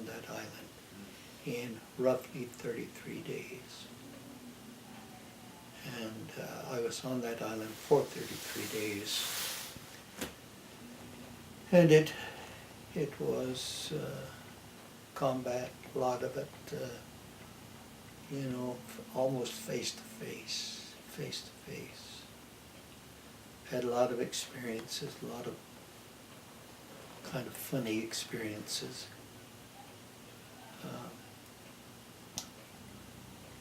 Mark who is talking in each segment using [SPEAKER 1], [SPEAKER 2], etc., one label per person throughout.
[SPEAKER 1] on that island in roughly 33 days. And I was on that island for 33 days. And it was combat, a lot of it, almost face to face. Had a lot of experiences, a lot of kind of funny experiences.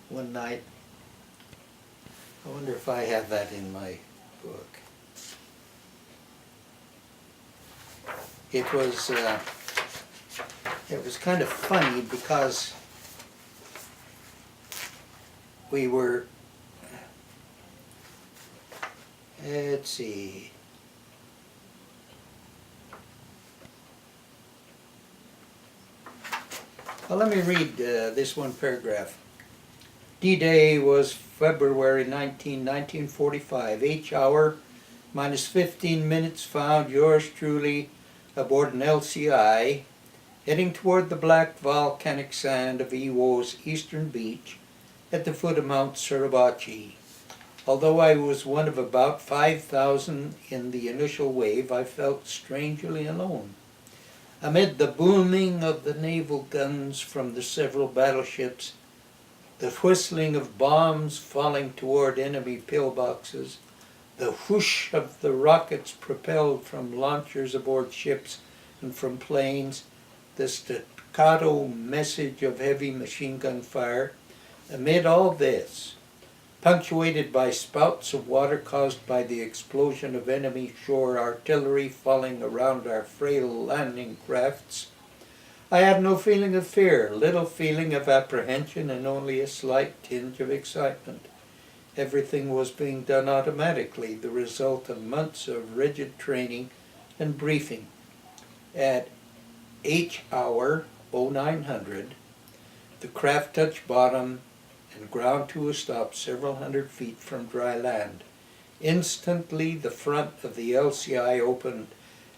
[SPEAKER 1] One night, I wonder if I have that in my book. It was kind of funny because we were, let's see, well, let me read this one paragraph. D-Day was February 19, 1945. Each hour minus 15 minutes found yours truly aboard an LCI heading toward the black volcanic sand of Iwo's eastern beach at the foot of Mount Suribachi. Although I was one of about 5,000 in the initial wave, I felt strangely alone. Amid the booming of the naval guns from the several battleships, the whistling of bombs falling toward enemy pillboxes, the whoosh of the rockets propelled from launchers aboard ships and from planes, the staccato message of heavy machine gun fire, amid all this, punctuated by spouts of water caused by the explosion of enemy shore artillery falling around our frail landing crafts, I had no feeling of fear, little feeling of apprehension, and only a slight tinge of excitement. Everything was being done automatically, the result of months of rigid training and briefing. At H hour 0900, the craft touched bottom and ground to a stop several hundred feet from dry land. Instantly, the front of the LCI opened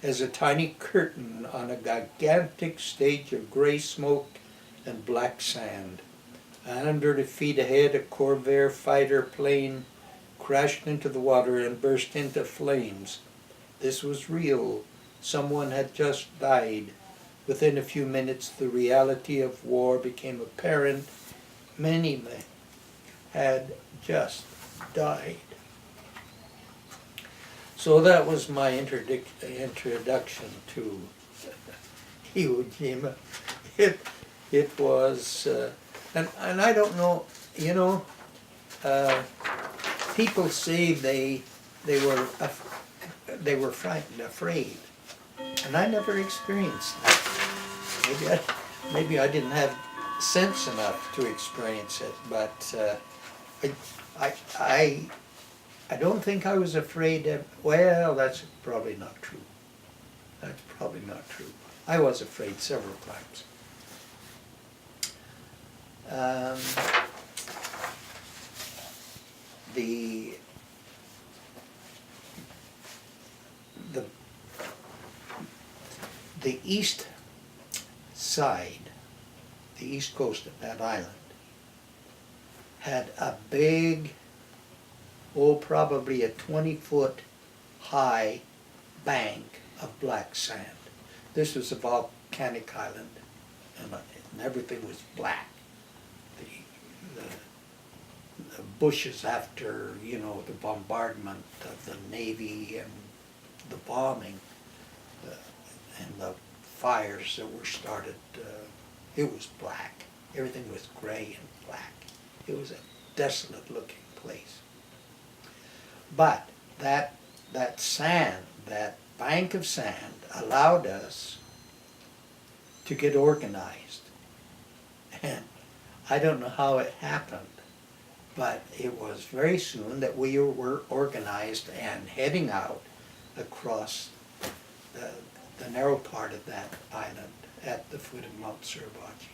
[SPEAKER 1] as a tiny curtain on a gigantic stage of gray smoke and black sand. 100 feet ahead, a Corvair fighter plane crashed into the water and burst into flames. This was real. Someone had just died. Within a few minutes, the reality of war became apparent. Many men had just died. So that was my introduction to Iwo Jima. It was, and I don't know, people say they were frightened, afraid, and I never experienced that. Maybe I didn't have sense enough to experience it, but I don't think I was afraid of, well, that's probably not true. That's probably not true. I was afraid several times. The east side, the east coast of that island, had a big, probably a 20-foot high bank of black sand. This was a volcanic island, and everything was black. The bushes after, the bombardment of the Navy and the bombing and the fires that were started, it was black. Everything was gray and black. It was a desolate looking place. But that sand, that bank of sand, allowed us to get organized. And I don't know how it happened, but it was very soon that we were organized and heading out across the narrow part of that island at the foot of Mount Suribachi.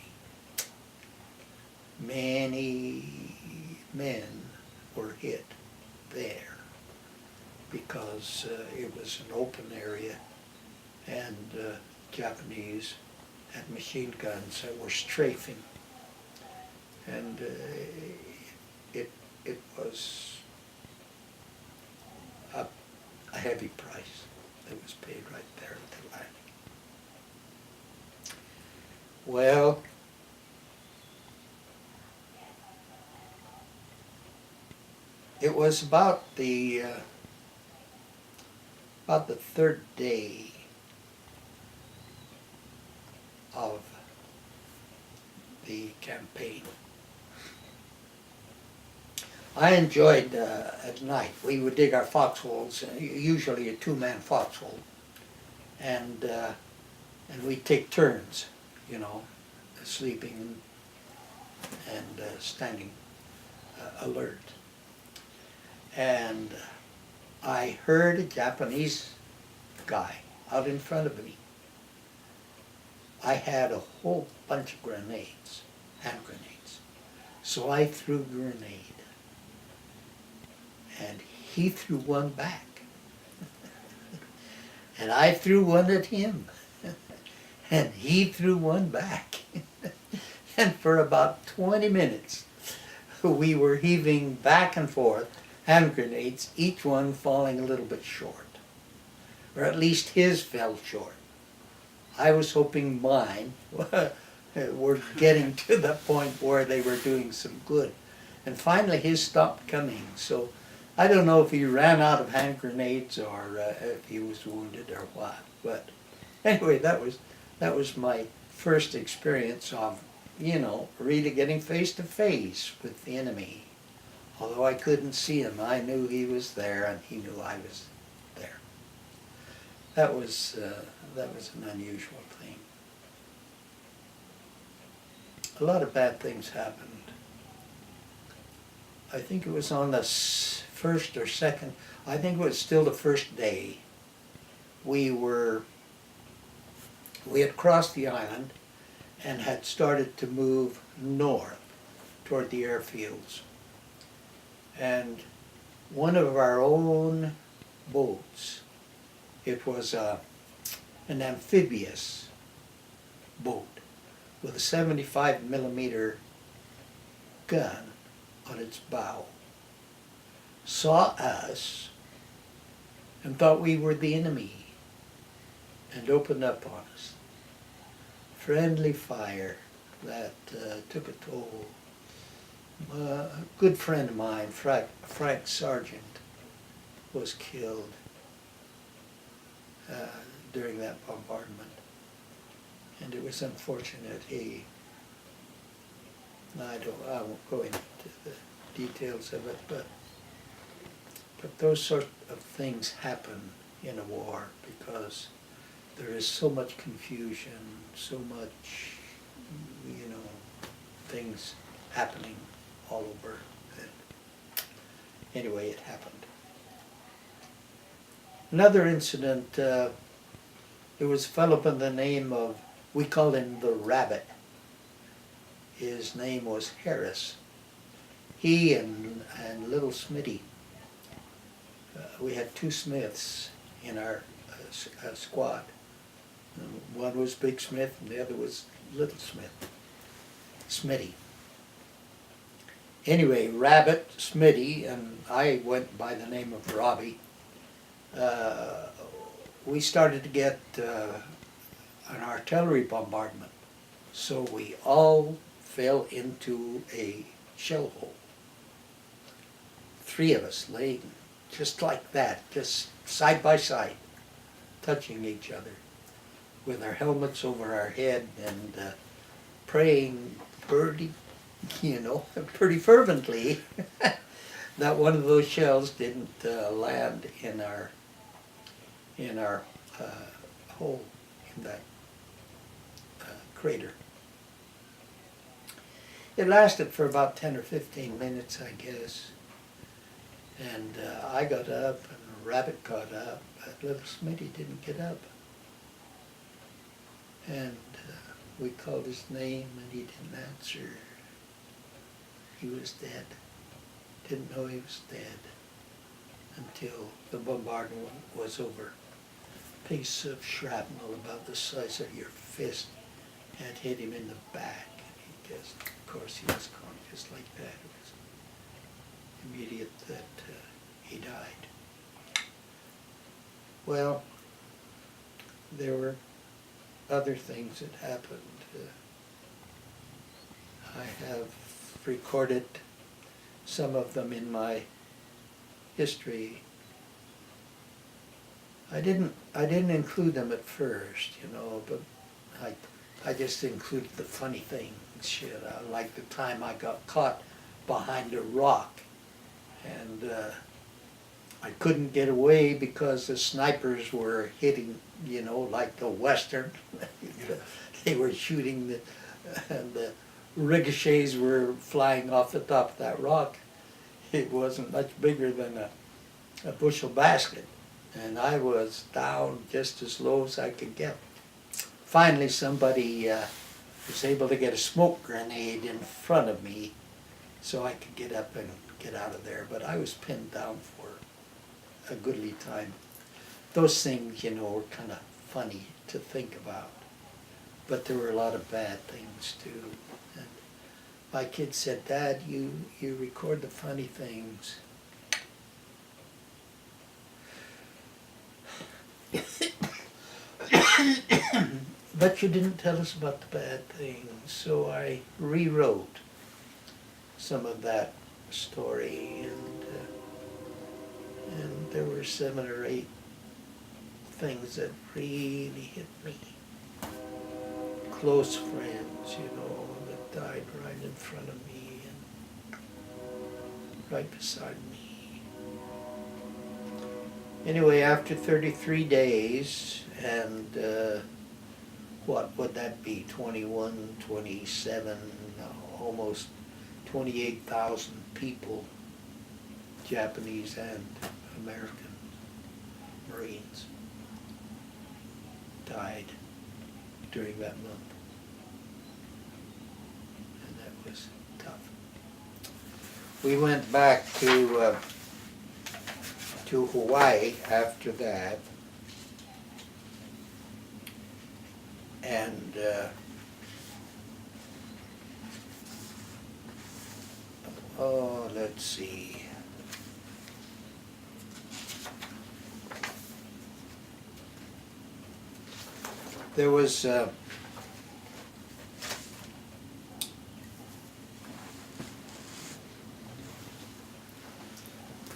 [SPEAKER 1] Many men were hit there because it was an open area, and Japanese and machine guns that were strafing. And it was a heavy price that was paid right there at the landing. Well, it was about the third day of the campaign. I enjoyed at night. We would dig our foxholes, usually a two-man foxhole, and we'd take turns, you know, sleeping and standing alert. And I heard a Japanese guy out in front of me. I had a whole bunch of grenades, hand grenades. So I threw a grenade. And he threw one back. And I threw one at him. And he threw one back. And for about 20 minutes, we were heaving back and forth hand grenades, each one falling a little bit short. Or at least his fell short. I was hoping mine were getting to the point where they were doing some good. And finally his stopped coming. So I don't know if he ran out of hand grenades or if he was wounded or what. But anyway, that was my first experience of, you know, really getting face to face with the enemy. Although I couldn't see him, I knew he was there and he knew I was there. That was an unusual thing. A lot of bad things happened. I think it was on the first or second, I think it was still the first day. We had crossed the island and had started to move north toward the airfields. And one of our own boats, it was an amphibious boat with a 75 millimeter gun on its bow, saw us and thought we were the enemy and opened up on us. Friendly fire that took a toll. A good friend of mine, Frank Sargent, was killed during that bombardment. And it was unfortunate. I won't go into the details of it, but those sort of things happen in a war because there is so much confusion, so much, you know, things happening all over. Anyway, it happened. Another incident, there was a fellow by the name of, we called him the Rabbit. His name was Harris. He and little Smitty, we had two Smiths in our squad. One was Big Smith and the other was Little Smith, Smitty. Anyway, Rabbit, Smitty, and I went by the name of Robbie. We started to get an artillery bombardment. So we all fell into a shell hole. Three of us laying just like that, just side by side, touching each other with our helmets over our head and praying pretty fervently that one of those shells didn't land in our hole, in that crater. It lasted for about 10 or 15 minutes, I guess. And I got up, and Rabbit got up, but little Smitty didn't get up. And we called his name, and he didn't answer. He was dead. Didn't know he was dead until the bombardment was over. A piece of shrapnel about the size of your fist had hit him in the back. And he just, of course, he was gone just like that. It was immediate that he died. Well, there were other things that happened. I have recorded some of them in my history. I didn't include them at first, you know, but I just included the funny things. Shit, like the time I got caught behind a rock, and I couldn't get away because the snipers were hitting, you know, like the Western. They were shooting and the ricochets were flying off the top of that rock. It wasn't much bigger than a bushel basket, and I was down just as low as I could get. Finally, somebody was able to get a smoke grenade in front of me so I could get up and get out of there, but I was pinned down for a goodly time. Those things, you know, were kind of funny to think about, but there were a lot of bad things too. And my kid said, "Dad, you record the funny things." But you didn't tell us about the bad things, so I rewrote some of that story, and there were 7 or 8 things that really hit me. Close friends, you know, that died right in front of me and right beside me. Anyway, after 33 days, and what would that be, 21, 27, almost 28,000 people, Japanese and American Marines, died during that month. And that was tough. We went back to Hawaii after that, and let's see. There was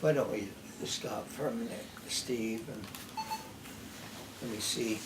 [SPEAKER 1] why don't we stop for a minute, Steve, and let me see.